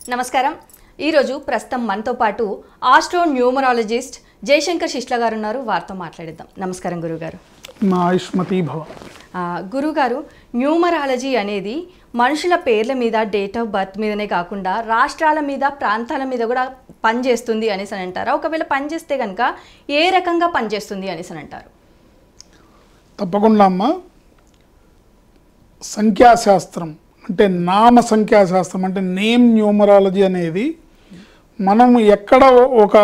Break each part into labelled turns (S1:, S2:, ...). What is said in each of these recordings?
S1: నమస్కారం. ఈరోజు ప్రస్తుతం మనతో పాటు ఆస్ట్రో న్యూమరాలజిస్ట్ జయశంకర్ శిష్ల గారు ఉన్నారు. వారితో మాట్లాడిద్దాం. నమస్కారం గురుగారు.
S2: మా ఆయుష్మతి భవ.
S1: గురుగారు, న్యూమరాలజీ అనేది మనుషుల పేర్ల మీద, డేట్ ఆఫ్ బర్త్ మీదనే కాకుండా రాష్ట్రాల మీద, ప్రాంతాల మీద కూడా పనిచేస్తుంది అనేసి అని అంటారా? ఒకవేళ పనిచేస్తే కనుక ఏ రకంగా పనిచేస్తుంది అనేసి అని అంటారు?
S2: తప్పకుండా అమ్మ. సంఖ్యాశాస్త్రం అంటే నామ సంఖ్యాశాస్త్రం అంటే నేమ్ న్యూమరాలజీ అనేది మనం ఎక్కడ ఒక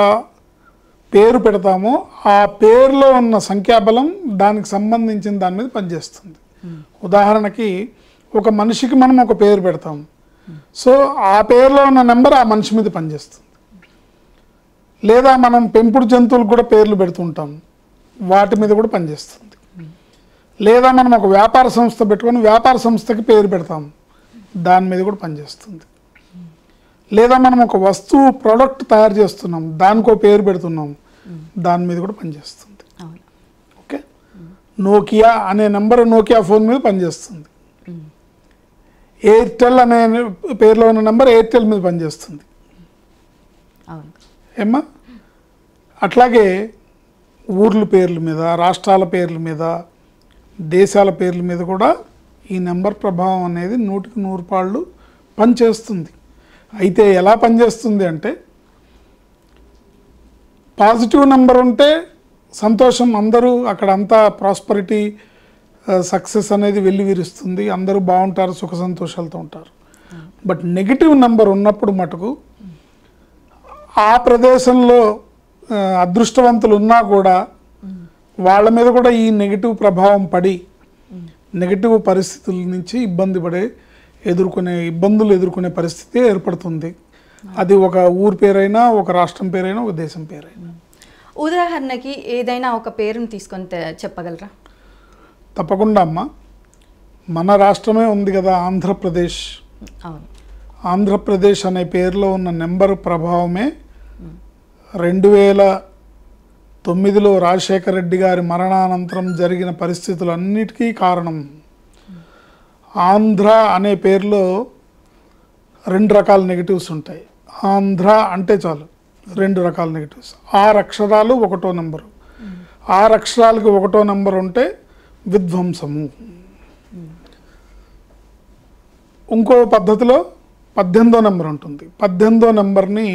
S2: పేరు పెడతామో ఆ పేరులో ఉన్న సంఖ్యాబలం దానికి సంబంధించిన దాని మీద పనిచేస్తుంది. ఉదాహరణకి ఒక మనిషికి మనం ఒక పేరు పెడతాం, సో ఆ పేరులో ఉన్న నెంబర్ ఆ మనిషి మీద పనిచేస్తుంది. లేదా మనం పెంపుడు జంతువులకు కూడా పేర్లు పెడుతుంటాం, వాటి మీద కూడా పనిచేస్తుంది. లేదా మనం ఒక వ్యాపార సంస్థ పెట్టుకొని వ్యాపార సంస్థకి పేరు పెడతాం, దాని మీద కూడా పనిచేస్తుంది. లేదా మనం ఒక వస్తువు ప్రోడక్ట్ తయారు చేస్తున్నాం, దానికో పేరు పెడుతున్నాం, దాని మీద కూడా పనిచేస్తుంది. ఓకే, నోకియా అనే నెంబర్ నోకియా ఫోన్ మీద పనిచేస్తుంది. ఎయిర్టెల్ అనే పేరులో ఉన్న నెంబర్ ఎయిర్టెల్ మీద పనిచేస్తుంది. ఏమ్మా, అట్లాగే ఊర్ల పేర్ల మీద, రాష్ట్రాల పేర్ల మీద, దేశాల పేర్ల మీద కూడా ఈ నెంబర్ ప్రభావం అనేది 100కి 100 పాళ్ళు పనిచేస్తుంది. అయితే ఎలా పనిచేస్తుంది అంటే, పాజిటివ్ నెంబర్ ఉంటే సంతోషం, అందరూ అక్కడ అంతా ప్రాస్పరిటీ, సక్సెస్ అనేది వెల్లివిరుస్తుంది, అందరూ బాగుంటారు, సుఖ సంతోషాలతో ఉంటారు. బట్ నెగిటివ్ నెంబర్ ఉన్నప్పుడు మటుకు ఆ ప్రదేశంలో అదృష్టవంతులు ఉన్నా కూడా వాళ్ళ మీద కూడా ఈ నెగిటివ్ ప్రభావం పడి నెగిటివ్ పరిస్థితుల నుంచి ఇబ్బందులు ఎదుర్కొనే పరిస్థితి ఏర్పడుతుంది. అది ఒక ఊరు పేరైనా, ఒక రాష్ట్రం పేరైనా, ఒక దేశం పేరైనా.
S1: ఉదాహరణకి ఏదైనా ఒక పేరుని తీసుకొని చెప్పగలరా?
S2: తప్పకుండా అమ్మ. మన రాష్ట్రమే ఉంది కదా ఆంధ్రప్రదేశ్. ఆంధ్రప్రదేశ్ అనే పేరులో ఉన్న నెంబర్ ప్రభావమే 2009లో రాజశేఖర రెడ్డి గారి మరణానంతరం జరిగిన పరిస్థితులన్నిటికీ కారణం. ఆంధ్ర అనే పేరులో 2 రకాల నెగిటివ్స్ ఉంటాయి. ఆంధ్ర అంటే చాలు 2 రకాల నెగిటివ్స్. 6 అక్షరాలు 1వ నెంబరు. 6 అక్షరాలకి 1వ నెంబర్ ఉంటే విధ్వంసము. ఇంకో పద్ధతిలో 18వ నెంబర్ ఉంటుంది. 18వ నెంబర్ని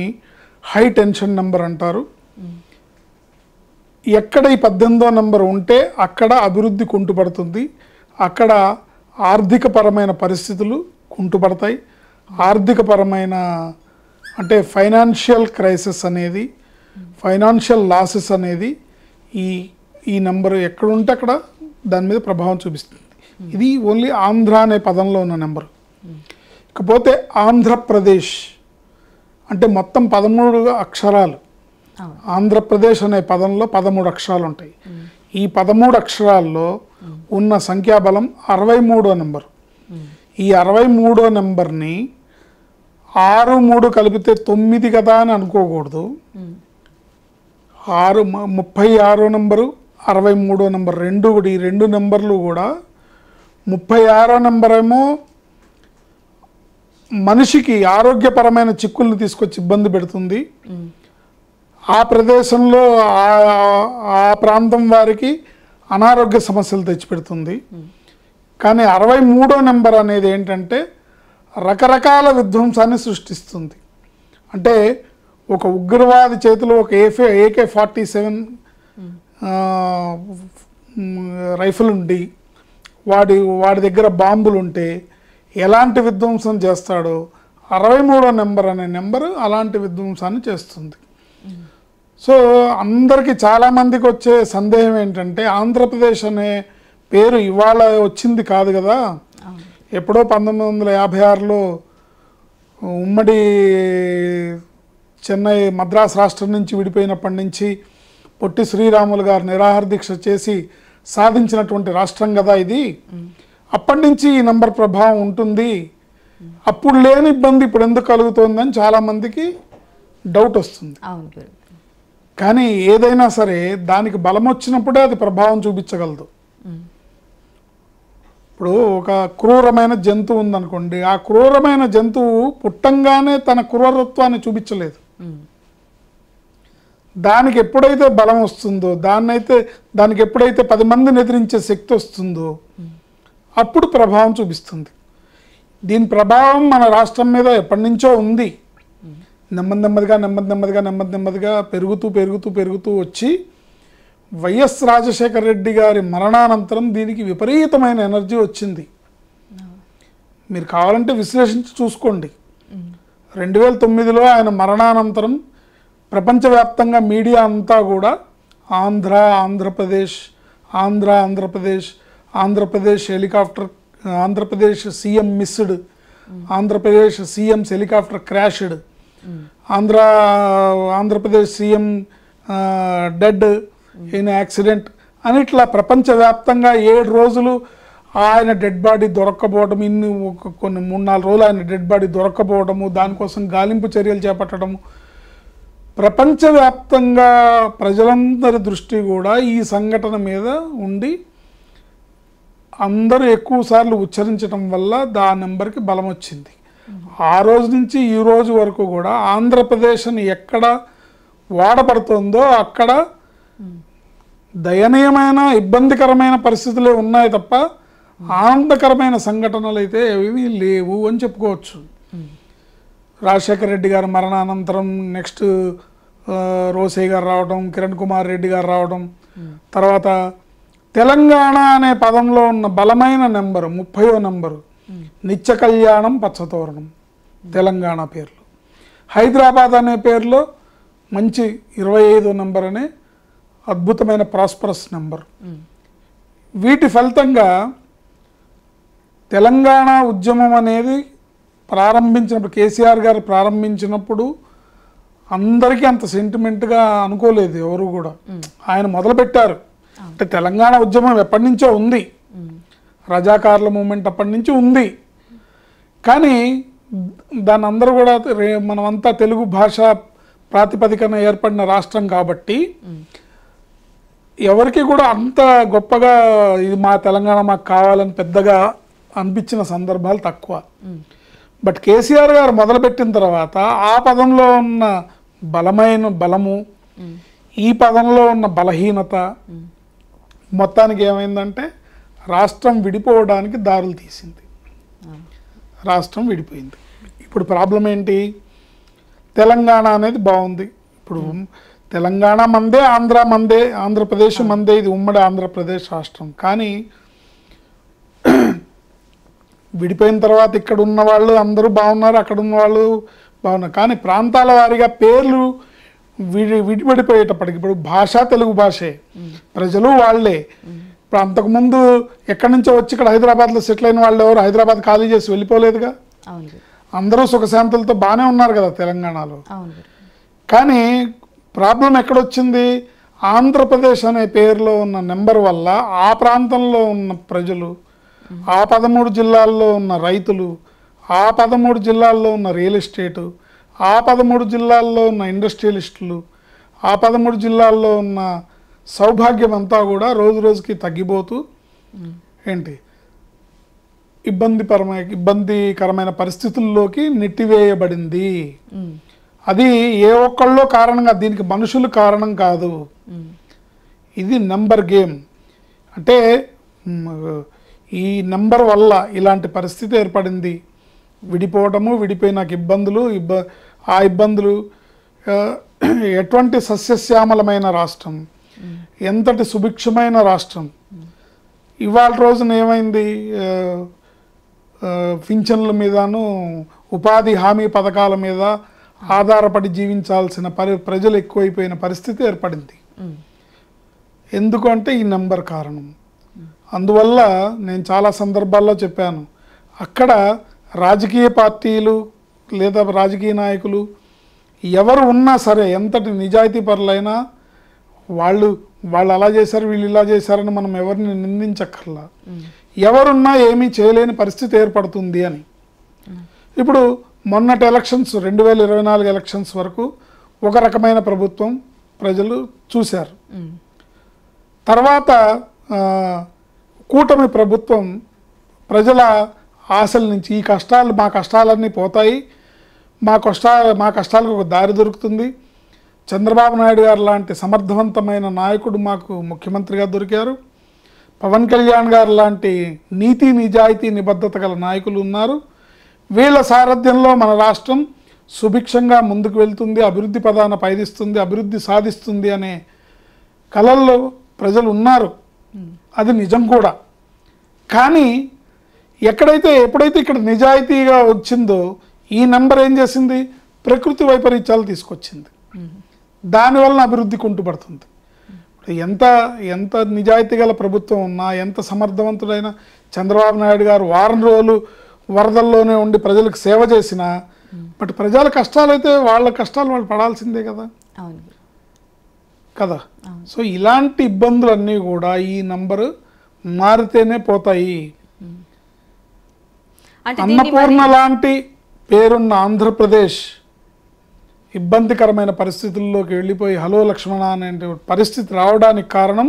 S2: హై టెన్షన్ నెంబర్ అంటారు. ఎక్కడ ఈ 18వ నెంబర్ ఉంటే అక్కడ అభివృద్ధి కుంటుపడుతుంది, అక్కడ ఆర్థికపరమైన పరిస్థితులు కుంటుపడతాయి. ఆర్థికపరమైన అంటే ఫైనాన్షియల్ క్రైసిస్ అనేది, ఫైనాన్షియల్ లాసెస్ అనేది ఈ నెంబర్ ఎక్కడుంటే అక్కడ దాని మీద ప్రభావం చూపిస్తుంది. ఇది ఓన్లీ ఆంధ్ర అనే పదంలో ఉన్న నెంబరు. ఇకపోతే ఆంధ్రప్రదేశ్ అంటే మొత్తం 13 అక్షరాలు. ఆంధ్రప్రదేశ్ అనే పదంలో 13 అక్షరాలు ఉంటాయి. ఈ 13 అక్షరాల్లో ఉన్న సంఖ్యాబలం 63వ నెంబరు. ఈ 63వ నెంబర్ని 6, 3 కలిపితే 9 కదా అని అనుకోకూడదు. 36వ నెంబరు, 63వ నెంబర్ ఈ 2 నెంబర్లు కూడా 36వ నెంబర్ ఏమో మనిషికి ఆరోగ్యపరమైన చిక్కుల్ని తీసుకొచ్చి ఇబ్బంది పెడుతుంది. ఆ ప్రదేశంలో ఆ ప్రాంతం వారికి అనారోగ్య సమస్యలు తెచ్చిపెడుతుంది. కానీ 63వ నెంబర్ అనేది ఏంటంటే రకరకాల విధ్వంసాన్ని సృష్టిస్తుంది. అంటే ఒక ఉగ్రవాది చేతిలో ఒక AK-47 రైఫిల్ ఉండి వాడి దగ్గర బాంబులు ఉంటే ఎలాంటి విధ్వంసం చేస్తాడో 63వ నెంబర్ అనే నెంబరు అలాంటి విధ్వంసాన్ని చేస్తుంది. సో అందరికీ చాలామందికి వచ్చే సందేహం ఏంటంటే, ఆంధ్రప్రదేశ్ అనే పేరు ఇవాళ వచ్చింది కాదు కదా, ఎప్పుడో 1956లో ఉమ్మడి చెన్నై మద్రాసు రాష్ట్రం నుంచి విడిపోయినప్పటి నుంచి పొట్టి శ్రీరాములు గారు నిరాహార దీక్ష చేసి సాధించినటువంటి రాష్ట్రం కదా ఇది. అప్పటి నుంచి ఈ నంబర్ ప్రభావం ఉంటుంది, అప్పుడు లేని ఇబ్బంది ఇప్పుడు ఎందుకు కలుగుతుందని చాలామందికి డౌట్ వస్తుంది. కానీ ఏదైనా సరే దానికి బలం వచ్చినప్పుడే అది ప్రభావం చూపించగలదు. ఇప్పుడు ఒక క్రూరమైన జంతువు ఉందనుకోండి, ఆ క్రూరమైన జంతువు పుట్టంగానే తన క్రూరత్వాన్ని చూపించలేదు. దానికి ఎప్పుడైతే బలం వస్తుందో, దానికి ఎప్పుడైతే 10 మందిని ఎదిరించే శక్తి వస్తుందో అప్పుడు ప్రభావం చూపిస్తుంది. దీని ప్రభావం మన రాష్ట్రం మీద ఎప్పటి నుంచో ఉంది. నెమ్మదిగా పెరుగుతూ వచ్చి వైఎస్ రాజశేఖర రెడ్డి గారి మరణానంతరం దీనికి విపరీతమైన ఎనర్జీ వచ్చింది. మీరు కావాలంటే విశ్లేషించి చూసుకోండి. 2009లో ఆయన మరణానంతరం ప్రపంచవ్యాప్తంగా మీడియా అంతా కూడా Andhra Pradesh helicopter, Andhra Pradesh CM missed, Andhra Pradesh CM helicopter crashed, Andhra Pradesh CM dead in accident అని ఇట్లా ప్రపంచవ్యాప్తంగా 7 రోజులు ఆయన డెడ్ బాడీ దొరక్కపోవడం, కొన్ని 3-4 రోజులు ఆయన డెడ్ బాడీ దొరక్కపోవడము, దానికోసం గాలింపు చర్యలు చేపట్టడము, ప్రపంచవ్యాప్తంగా ప్రజలందరి దృష్టి కూడా ఈ సంఘటన మీద ఉండి అందరూ ఎక్కువ సార్లు ఉచ్చరించడం వల్ల దా నెంబర్కి బలం వచ్చింది. ఆ రోజు నుంచి ఈ రోజు వరకు కూడా ఆంధ్రప్రదేశ్ని ఎక్కడ వాడబడుతుందో అక్కడ దయనీయమైన ఇబ్బందికరమైన పరిస్థితులే ఉన్నాయి తప్ప ఆనందకరమైన సంఘటనలు అయితే ఏమీ లేవు అని చెప్పుకోవచ్చు. రాజశేఖర రెడ్డి గారి మరణానంతరం నెక్స్ట్ రోసయ్య గారు రావడం, కిరణ్ కుమార్ రెడ్డి గారు రావడం, తర్వాత తెలంగాణ అనే పదంలో ఉన్న బలమైన నెంబరు 30వ నెంబరు నిత్య కళ్యాణం పచ్చతోరణం తెలంగాణ పేర్లు, హైదరాబాద్ అనే పేరులో మంచి 25వ నెంబర్ అనే అద్భుతమైన ప్రాస్పరస్ నెంబర్. వీటి ఫలితంగా తెలంగాణ ఉద్యమం అనేది ప్రారంభించినప్పుడు, కేసీఆర్ గారు ప్రారంభించినప్పుడు అందరికీ అంత సెంటిమెంట్గా అనుకోలేదు ఎవరు కూడా. ఆయన మొదలుపెట్టారు అంటే తెలంగాణ ఉద్యమం ఎప్పటి నుంచో ఉంది, రజాకార్ల మూమెంట్ అప్పటి నుంచి ఉంది. కానీ దాన్ని అందరూ కూడా మనమంతా తెలుగు భాష ప్రాతిపదికన ఏర్పడిన రాష్ట్రం కాబట్టి ఎవరికి కూడా అంత గొప్పగా ఇది మా తెలంగాణ మాకు కావాలని పెద్దగా అనిపించిన సందర్భాలు తక్కువ. బట్ కేసీఆర్ గారు మొదలుపెట్టిన తర్వాత ఆ పదంలో ఉన్న బలము, ఈ పదంలో ఉన్న బలహీనత మొత్తానికి ఏమైందంటే రాష్ట్రం విడిపోవడానికి దారులు తీసింది. రాష్ట్రం విడిపోయింది. ఇప్పుడు ప్రాబ్లం ఏంటి? తెలంగాణ అనేది బాగుంది, ఇప్పుడు తెలంగాణ మందే, ఆంధ్రప్రదేశ్ మందే, ఇది ఉమ్మడి ఆంధ్రప్రదేశ్ రాష్ట్రం. కానీ విడిపోయిన తర్వాత ఇక్కడ ఉన్న వాళ్ళు అందరూ బాగున్నారు, అక్కడ ఉన్న వాళ్ళు బాగున్నారు. కానీ ప్రాంతాల వారీగా పేర్లు విడిపడిపోయేటప్పటికి ఇప్పుడు భాష తెలుగు భాషే, ప్రజలు వాళ్ళే. ఇప్పుడు అంతకుముందు ఎక్కడి నుంచో వచ్చి ఇక్కడ హైదరాబాద్లో సెటిల్ అయిన వాళ్ళు ఎవరు హైదరాబాద్ ఖాళీ చేసి వెళ్ళిపోలేదుగా, అందరూ సుఖశాంతులతో బాగానే ఉన్నారు కదా తెలంగాణలో. కానీ ప్రాబ్లం ఎక్కడొచ్చింది? ఆంధ్రప్రదేశ్ అనే పేరులో ఉన్న నెంబర్ వల్ల ఆ ప్రాంతంలో ఉన్న ప్రజలు, ఆ 13 జిల్లాల్లో ఉన్న రైతులు, ఆ 13 జిల్లాల్లో ఉన్న రియల్ ఎస్టేటు, ఆ 13 జిల్లాల్లో ఉన్న ఇండస్ట్రియలిస్టులు, ఆ 13 జిల్లాల్లో ఉన్న సౌభాగ్యం అంతా కూడా రోజు రోజుకి తగ్గిపోతూ ఇబ్బందికరమైన పరిస్థితుల్లోకి నెట్టివేయబడింది. అది ఏ ఒక్కళ్ళో కారణంగా, దీనికి మనుషులు కారణం కాదు, ఇది నెంబర్ గేమ్. అంటే ఈ నెంబర్ వల్ల ఇలాంటి పరిస్థితి ఏర్పడింది. విడిపోయినాక ఆ ఇబ్బందులు ఎటువంటి సస్యశ్యామలమైన రాష్ట్రం, ఎంతటి సుభిక్షమైన రాష్ట్రం. ఇవాళ రోజున ఏమైంది? పింఛన్ల మీదను ఉపాధి హామీ పథకాల మీద ఆధారపడి జీవించాల్సిన ప్రజలు ఎక్కువైపోయిన పరిస్థితి ఏర్పడింది. ఎందుకంటే ఈ నెంబర్ కారణం. అందువల్ల నేను చాలా సందర్భాల్లో చెప్పాను, అక్కడ రాజకీయ పార్టీలు లేదా రాజకీయ నాయకులు ఎవరు ఉన్నా సరే, ఎంతటి నిజాయితీ పరులైనా వాళ్ళు అలా చేశారు, వీళ్ళు ఇలా చేశారని మనం ఎవరిని నిందించక్కర్లా. ఎవరున్నా ఏమీ చేయలేని పరిస్థితి ఏర్పడుతుంది అని. ఇప్పుడు మొన్నటి ఎలక్షన్స్ 2024 ఎలక్షన్స్ వరకు ఒక రకమైన ప్రభుత్వం ప్రజలు చూశారు. తర్వాత కూటమి ప్రభుత్వం ప్రజల ఆశల నుంచి ఈ కష్టాలు మా కష్టాలన్నీ పోతాయి, మా కష్టాలకు ఒక దారి దొరుకుతుంది, చంద్రబాబు నాయుడు గారు లాంటి సమర్థవంతమైన నాయకుడు మాకు ముఖ్యమంత్రిగా దొరికారు, పవన్ కళ్యాణ్ గారు లాంటి నీతి నిజాయితీ నిబద్ధత గల నాయకులు ఉన్నారు, వీళ్ళ సారథ్యంలో మన రాష్ట్రం సుభిక్షంగా ముందుకు వెళ్తుంది, అభివృద్ధి పదాన పయనిస్తుంది, అభివృద్ధి సాధిస్తుంది అనే కలల్లో ప్రజలు ఉన్నారు. అది నిజం కూడా. కానీ ఎప్పుడైతే ఇక్కడ నిజాయితీగా వచ్చిందో ఈ నెంబర్ ఏం చేసింది, ప్రకృతి వైపరీత్యాలు తీసుకొచ్చింది. దానివల్ల అభివృద్ధి కుంటుపడుతుంది. ఎంత నిజాయితీ గల ప్రభుత్వం ఉన్నా, ఎంత సమర్థవంతుడైన చంద్రబాబు నాయుడు గారు వారం రోజులు వరదల్లోనే ఉండి ప్రజలకు సేవ చేసినా, బట్ ప్రజల కష్టాలైతే వాళ్ళ కష్టాలు వాళ్ళు పడాల్సిందే కదా కదా. సో ఇలాంటి ఇబ్బందులన్నీ కూడా ఈ నంబరు మారితేనే పోతాయి. అన్నపూర్ణ లాంటి పేరున్న ఆంధ్రప్రదేశ్ ఇబ్బందికరమైన పరిస్థితుల్లోకి వెళ్ళిపోయి హలో లక్ష్మణ అనే పరిస్థితి రావడానికి కారణం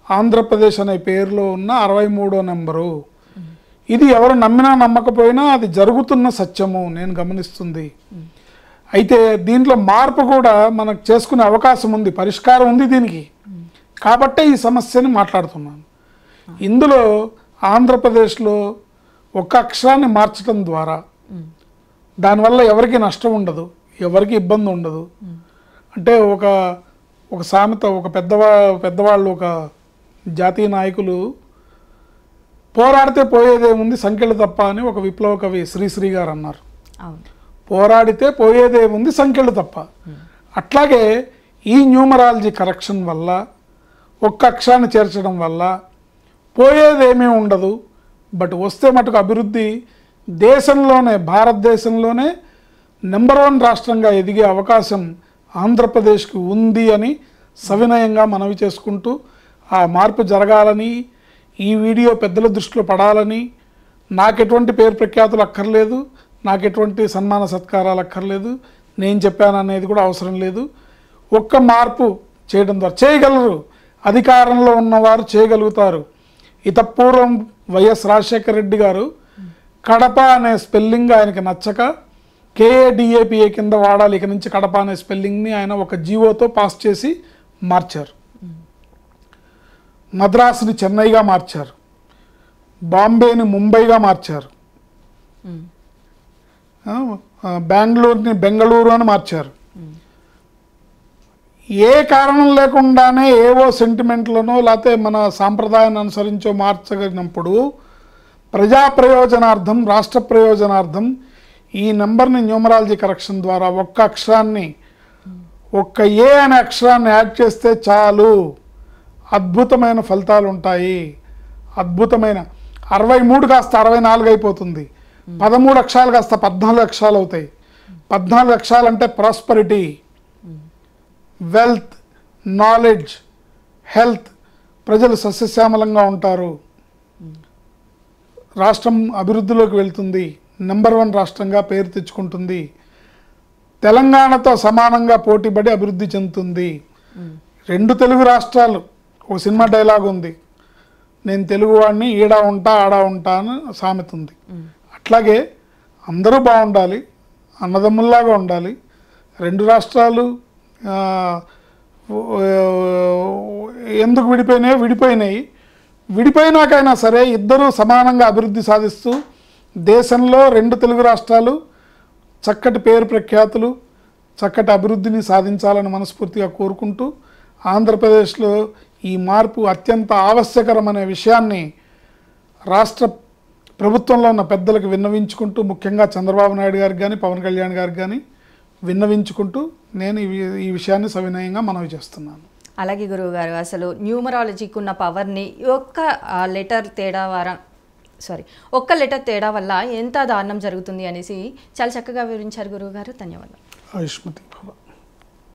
S2: ఆంధ్రప్రదేశ్ అనే పేరులో ఉన్న 63వ నెంబరు. ఇది ఎవరు నమ్మినా నమ్మకపోయినా అది జరుగుతున్న సత్యము నేను గమనిస్తుంది. అయితే దీంట్లో మార్పు కూడా మనకు చేసుకునే అవకాశం ఉంది, పరిష్కారం ఉంది దీనికి. కాబట్టే ఈ సమస్యని మాట్లాడుతున్నాను. ఇందులో ఆంధ్రప్రదేశ్లో ఒక్క అక్షరాన్ని మార్చడం ద్వారా దానివల్ల ఎవరికి నష్టం ఉండదు, ఎవరికి ఇబ్బంది ఉండదు. అంటే ఒక సామెత, ఒక పెద్దవాళ్ళు, ఒక జాతీయ నాయకులు పోరాడితే పోయేదేముంది సంఖ్యలు తప్ప అని ఒక విప్లవ కవి శ్రీశ్రీ గారు అన్నారు. పోరాడితే పోయేదేముంది సంఖ్యలు తప్ప. అట్లాగే ఈ న్యూమరాలజీ కరెక్షన్ వల్ల, ఒక్క అక్షరాన్ని చేర్చడం వల్ల పోయేదేమీ ఉండదు. బట్ వస్తే మటుకు అభివృద్ధి దేశంలోనే, భారతదేశంలోనే నెంబర్ 1 రాష్ట్రంగా ఎదిగే అవకాశం ఆంధ్రప్రదేశ్కి ఉంది అని సవినయంగా మనవి చేసుకుంటూ, ఆ మార్పు జరగాలని, ఈ వీడియో పెద్దల దృష్టిలో పడాలని, నాకెటువంటి పేరు ప్రఖ్యాతులు అక్కర్లేదు, నాకెటువంటి సన్మాన సత్కారాలు అక్కర్లేదు, నేను చెప్పాను అనేది కూడా అవసరం లేదు. ఒక్క మార్పు చేయడం ద్వారా చేయగలరు, అధికారంలో ఉన్నవారు చేయగలుగుతారు. ఇతపూర్వం వైఎస్ రాజశేఖర రెడ్డి గారు కడప అనే స్పెల్లింగ్ ఆయనకి నచ్చక KADAPA కింద వాడాలి, ఇక నుంచి కడప అనే స్పెల్లింగ్ని ఆయన ఒక జీవోతో పాస్ చేసి మార్చారు. మద్రాసుని చెన్నైగా మార్చారు, బాంబేని ముంబైగా మార్చారు, బెంగళూరుని బెంగళూరు అని మార్చారు. ఏ కారణం లేకుండానే ఏవో సెంటిమెంట్లనో లేకపోతే మన సాంప్రదాయాన్ని అనుసరించో మార్చగలిగినప్పుడు ప్రజా ప్రయోజనార్థం, రాష్ట్ర ప్రయోజనార్థం ఈ నెంబర్ని న్యూమరాలజీ కరెక్షన్ ద్వారా ఒక్క అక్షరాన్ని, ఒక్క ఏ అనే అక్షరాన్ని యాడ్ చేస్తే చాలు, అద్భుతమైన ఫలితాలు ఉంటాయి. అద్భుతమైన 63 కాస్త 64 అయిపోతుంది, 13 అక్షరాలు కాస్త 14 అక్షరాలు అవుతాయి. 14 అక్షరాలు అంటే ప్రాస్పరిటీ, వెల్త్, నాలెడ్జ్, హెల్త్, ప్రజలు సస్యశ్యామలంగా ఉంటారు, రాష్ట్రం అభివృద్ధిలోకి వెళ్తుంది, నెంబర్ 1 రాష్ట్రంగా పేరు తెచ్చుకుంటుంది, తెలంగాణతో సమానంగా పోటీపడి అభివృద్ధి చెందుతుంది. 2 తెలుగు రాష్ట్రాలు, ఒక సినిమా డైలాగ్ ఉంది, నేను తెలుగువాడిని ఈడా ఉంటా ఆడా ఉంటా అని సామెత ఉంది. అట్లాగే అందరూ బాగుండాలి, అన్నదమ్ముల్లాగా ఉండాలి. 2 రాష్ట్రాలు ఎందుకు విడిపోయినాయి, విడిపోయినాకైనా సరే ఇద్దరూ సమానంగా అభివృద్ధి సాధిస్తూ దేశంలో 2 తెలుగు రాష్ట్రాలు చక్కటి పేరు ప్రఖ్యాతులు, చక్కటి అభివృద్ధిని సాధించాలని మనస్ఫూర్తిగా కోరుకుంటూ, ఆంధ్రప్రదేశ్లో ఈ మార్పు అత్యంత ఆవశ్యకరమనే విషయాన్ని రాష్ట్ర ప్రభుత్వంలో ఉన్న పెద్దలకు విన్నవించుకుంటూ, ముఖ్యంగా చంద్రబాబు నాయుడు గారికి కానీ పవన్ కళ్యాణ్ గారికి కానీ విన్నవించుకుంటూ నేను ఈ విషయాన్ని సవినయంగా మనవి చేస్తున్నాను.
S1: అలాగే గురువు గారు, అసలు న్యూమరాలజీకి ఉన్న పవర్ని ఒక్క లెటర్ తేడా వల్ల ఎంత దారుణం జరుగుతుంది అనేసి చాలా చక్కగా వివరించారు గురువు గారు. ధన్యవాదాలు.
S2: ఆయుష్మతి భవ.